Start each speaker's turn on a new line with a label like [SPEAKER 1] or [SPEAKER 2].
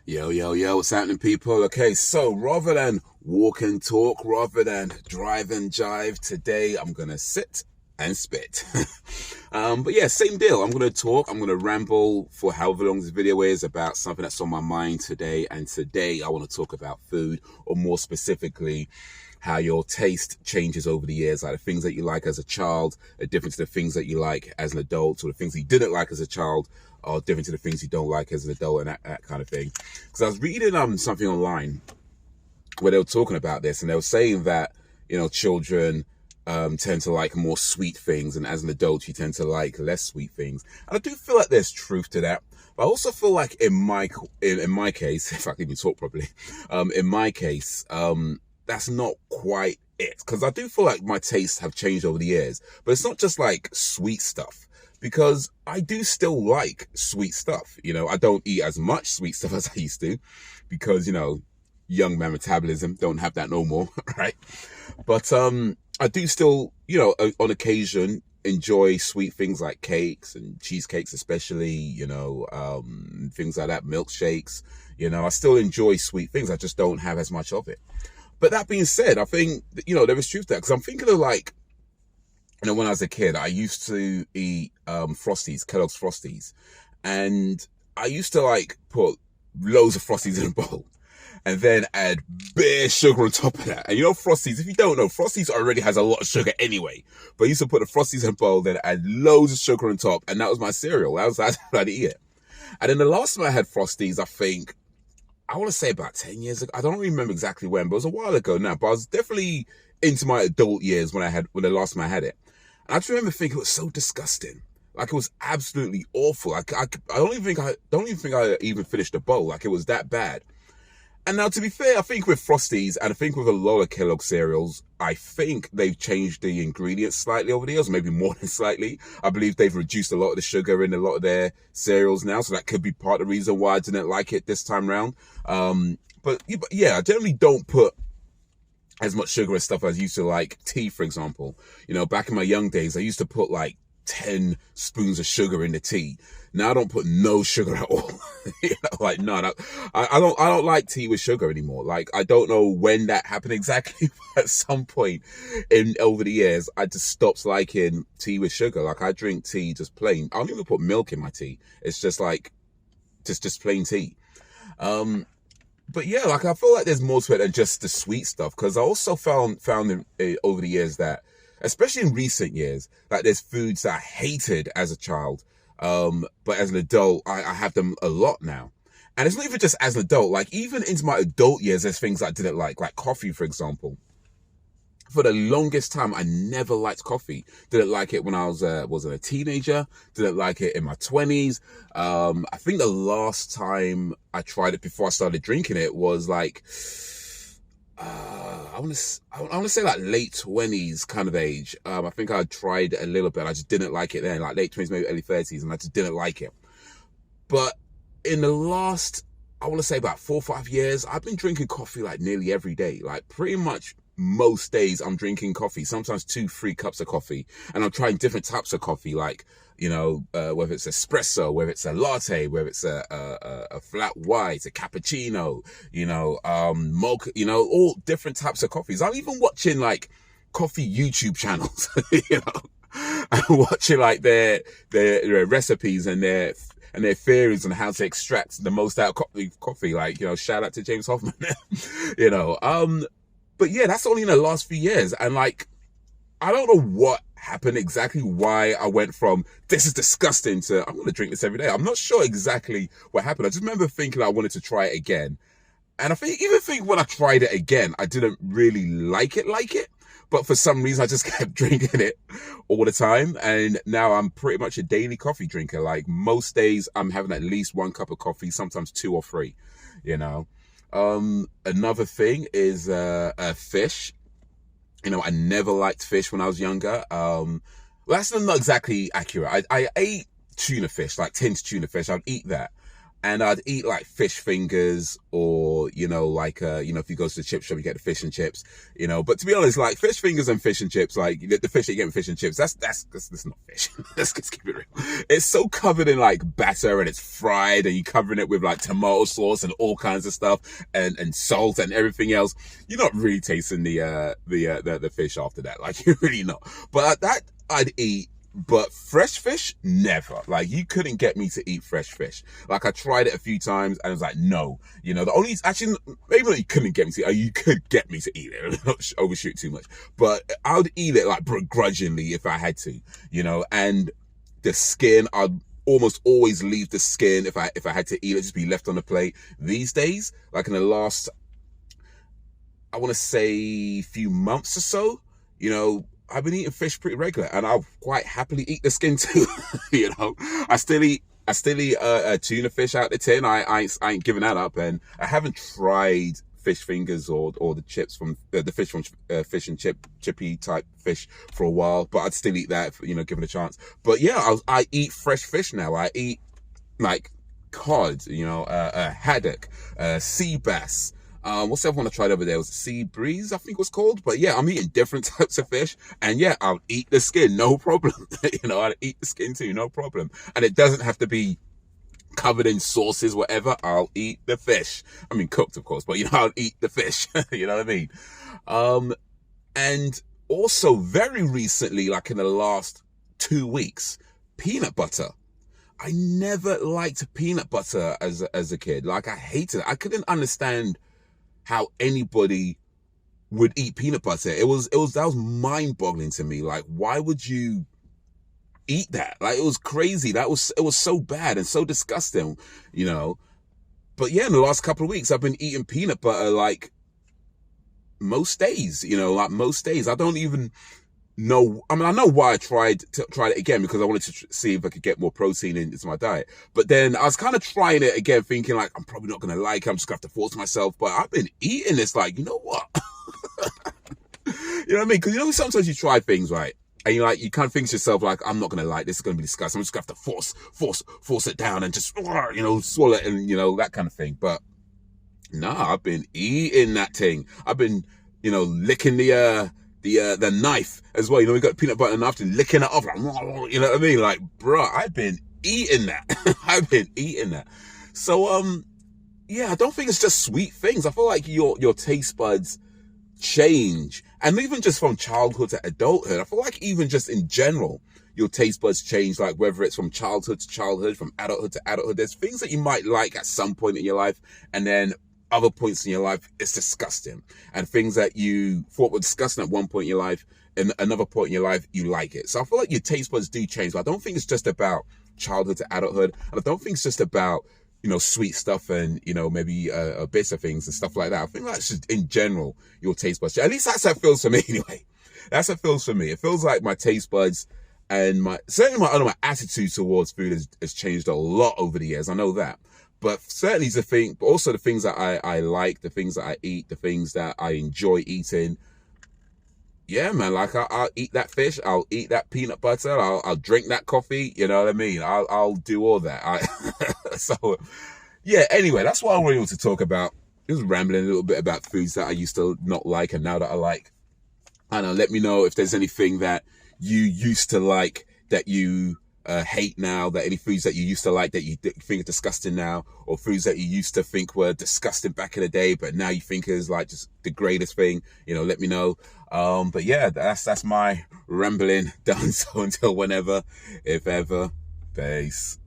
[SPEAKER 1] Yo, yo, yo, what's happening, people? Okay, so rather than walk and talk, rather than drive and jive, today I'm gonna sit and spit. But yeah, same deal. I'm gonna talk, I'm gonna ramble for however long this video is about something that's on my mind today. And today I want to talk about food, or more specifically, how your taste changes over the years, like the things that you like as a child are different to the things that you like as an adult, or the things you didn't like as a child are different to the things you don't like as an adult, and that kind of thing. Because I was reading something online where they were talking about this, and they were saying that, you know, children tend to like more sweet things, and as an adult you tend to like less sweet things. And I do feel like there's truth to that. But I also feel like in my case, if I can even talk properly, in my case, that's not quite it. Because I do feel like my tastes have changed over the years. But it's not just like sweet stuff, because I do still like sweet stuff. You know, I don't eat as much sweet stuff as I used to, because, you know, young man metabolism, don't have that no more, right? But I do still, you know, on occasion enjoy sweet things like cakes and cheesecakes, especially, you know, things like that, milkshakes. You know, I still enjoy sweet things. I just don't have as much of it. But that being said, I think, you know, there is truth to that, because I'm thinking of, like, you know, when I was a kid, I used to eat Frosties, Kellogg's Frosties. And I used to, like, put loads of Frosties in a bowl and then add bare sugar on top of that. And you know, Frosties, if you don't know, Frosties already has a lot of sugar anyway. But I used to put the Frosties in a bowl, then add loads of sugar on top, and that was my cereal. That's how I'd eat it. And then the last time I had Frosties, I want to say about 10 years ago. I don't remember exactly when, but it was a while ago now. But I was definitely into my adult years when the last time I had it. And I just remember thinking it was so disgusting. Like, it was absolutely awful. I don't even think I even finished the bowl. Like, it was that bad. And now, to be fair, I think with Frosties, and I think with a lot of Kellogg cereals, I think they've changed the ingredients slightly over the years, maybe more than slightly. I believe they've reduced a lot of the sugar in a lot of their cereals now, so that could be part of the reason why I didn't like it this time round. But yeah, I generally don't put as much sugar and stuff as I used to, like tea, for example. You know, back in my young days, I used to put like 10 spoons of sugar in the tea. Now I don't put no sugar at all. You know, like none. I don't like tea with sugar anymore. Like, I don't know when that happened exactly, but at some point over the years, I just stopped liking tea with sugar. Like, I drink tea just plain. I don't even put milk in my tea. It's just like just plain tea. But yeah, like, I feel like there's more to it than just the sweet stuff, because I also found over the years that, especially in recent years, that there's foods that I hated as a child, but as an adult, I have them a lot now. And it's not even just as an adult, like, even into my adult years, there's things I didn't like coffee, for example. For the longest time, I never liked coffee. Didn't like it when I wasn't a teenager. Didn't like it in my 20s. I think the last time I tried it before I started drinking it was like, I want to say like late 20s kind of age. I think I tried a little bit. I just didn't like it then, like late 20s, maybe early 30s, and I just didn't like it. But in the last, I want to say about 4 or 5 years, I've been drinking coffee like nearly every day. Like, pretty much most days I'm drinking coffee, sometimes 2-3 cups of coffee. And I'm trying different types of coffee, like, you know, whether it's espresso, whether it's a latte, whether it's a flat white, a cappuccino, you know, mocha, you know, all different types of coffees. I'm even watching like coffee YouTube channels, you know, I'm watching like their recipes and their theories on how to extract the most out of coffee. Like, you know, shout out to James Hoffman, you know. But yeah, that's only in the last few years. And like, I don't know what happened exactly, why I went from this is disgusting to I'm going to drink this every day. I'm not sure exactly what happened. I just remember thinking I wanted to try it again. And I think when I tried it again, I didn't really like it. But for some reason, I just kept drinking it all the time. And now I'm pretty much a daily coffee drinker. Like, most days I'm having at least 1 cup of coffee, sometimes 2 or 3, you know. Another thing is fish. You know, I never liked fish when I was younger. Well, that's not exactly accurate. I ate tuna fish, like tinned tuna fish. I'd eat that. And I'd eat like fish fingers, or like if you go to the chip shop, you get the fish and chips, But to be honest, like fish fingers and fish and chips, like the fish that you get with fish and chips, that's not fish. Let's keep it real. It's so covered in like batter, and it's fried, and you're covering it with like tomato sauce and all kinds of stuff, and salt and everything else. You're not really tasting the fish after that, like you're really not. But that I'd eat. But fresh fish, never. Like, you couldn't get me to eat fresh fish. Like, I tried it a few times, and I was like, no. The only, actually, maybe not you couldn't get me to eat, you could get me to eat it. Not overshoot too much. But I would eat it, like, begrudgingly if I had to, and the skin, I'd almost always leave the skin if I had to eat it, just be left on the plate. These days, like in the last, I want to say few months or so, I've been eating fish pretty regular, and I'll quite happily eat the skin too. I still eat tuna fish out the tin. I ain't giving that up, and I haven't tried fish fingers or the chips from the fish from fish and chippy type fish for a while, but I'd still eat that, give it a chance. But yeah, I eat fresh fish now. I eat like cod, haddock, sea bass. What's the other one I tried over there? It was sea breeze, I think it was called. But yeah, I'm eating different types of fish, and yeah, I'll eat the skin, no problem. I'll eat the skin too, no problem. And it doesn't have to be covered in sauces, whatever. I'll eat the fish. I mean, cooked, of course, but I'll eat the fish. You know what I mean? And also very recently, like in the last 2 weeks, peanut butter. I never liked peanut butter as a kid. Like, I hated it. I couldn't understand how anybody would eat peanut butter. That was mind-boggling to me. Like, why would you eat that? Like, it was crazy. It was so bad and so disgusting, But yeah, in the last couple of weeks, I've been eating peanut butter like most days, like most days. I don't even know. I mean, I know why I tried it again, because I wanted to see if I could get more protein into my diet. But then I was kind of trying it again, thinking like, I'm probably not going to like it. I'm just going to have to force myself. But I've been eating this, like, you know what? You know what I mean? Because sometimes you try things, right? And you kind of think to yourself, like, I'm not going to like this. It's going to be disgusting. I'm just going to have to force it down and just, swallow it and, that kind of thing. But nah, I've been eating that thing. I've been, licking the knife as well. We got peanut butter knife and licking it off, like, you know what I mean? Like, bruh, I've been eating that. I've been eating that. So, yeah, I don't think it's just sweet things. I feel like your taste buds change. And even just from childhood to adulthood, I feel like even just in general, your taste buds change, like whether it's from childhood to childhood, from adulthood to adulthood. There's things that you might like at some point in your life, and then other points in your life, it's disgusting. And things that you thought were disgusting at one point in your life, and another point in your life, you like it. So I feel like your taste buds do change. But I don't think it's just about childhood to adulthood. And I don't think it's just about, sweet stuff and, maybe bitter things and stuff like that. I think that's just in general, your taste buds. At least that's how it feels for me anyway. That's how it feels for me. It feels like my taste buds and certainly my attitude towards food has changed a lot over the years. I know that. But certainly but also the things that I like, the things that I eat, the things that I enjoy eating. Yeah, man, like I'll eat that fish, I'll eat that peanut butter, I'll drink that coffee, you know what I mean? I'll do all that. So, yeah, anyway, that's what I wanted to talk about. Just rambling a little bit about foods that I used to not like and now that I like. And let me know if there's anything that you used to like that you hate now, that any foods that you used to like that you think are disgusting now, or foods that you used to think were disgusting back in the day but now you think is like just the greatest thing, let me know. But yeah, that's my rambling done. So until whenever, if ever, peace.